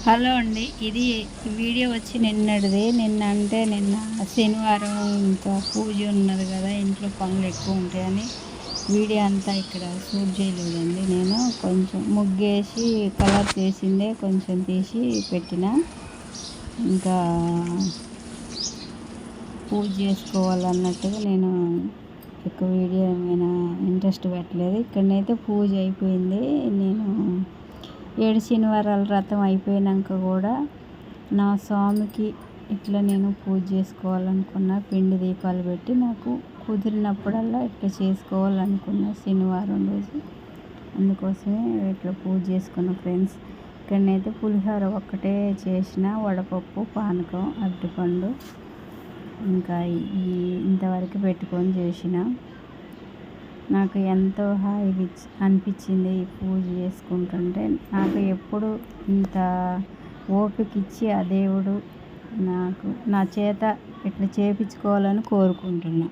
Hello అండి. ఇది video వచ్చి నిన్నటిది. నిన్న శనివారం ఇంకా పూజ ఉన్నది కదా, ఇంట్లో పనులు ఎక్కువ ఉంటాయని వీడియో అంతా ఇక్కడ షూట్ చేయలేదండి. నేను కొంచెం ముగ్గేసి కలర్ చేసిందే కొంచెం తీసి పెట్టిన. ఇంకా పూజ చేసుకోవాలన్నట్టుగా నేను ఎక్కువ వీడియో ఏమైనా ఇంట్రెస్ట్ పెట్టలేదు. ఇక్కడనైతే పూజ అయిపోయింది. నేను 7 శనివారాల వ్రతం అయిపోయినాక కూడా నా స్వామికి ఇట్లా నేను పూజ చేసుకోవాలనుకున్న, పిండి దీపాలు పెట్టి నాకు కుదిరినప్పుడల్లా ఇట్లా చేసుకోవాలనుకున్న శనివారం రోజు. అందుకోసమే ఇట్లా పూజ చేసుకున్న ఫ్రెండ్స్. ఇక్కడనైతే పులిహోర ఒక్కటే చేసిన, వడపప్పు, పానకం, అరటిపండు ఇంకా ఇంతవరకు పెట్టుకొని చేసిన. నాకు ఎంతో హాయిగా అనిపించింది ఈ పూజ చేసుకుంటుంటే. నాకు ఎప్పుడు ఇంత ఓపిక ఇచ్చి ఆ దేవుడు నాకు నా చేత ఇట్లా చేపించుకోవాలని కోరుకుంటున్నా.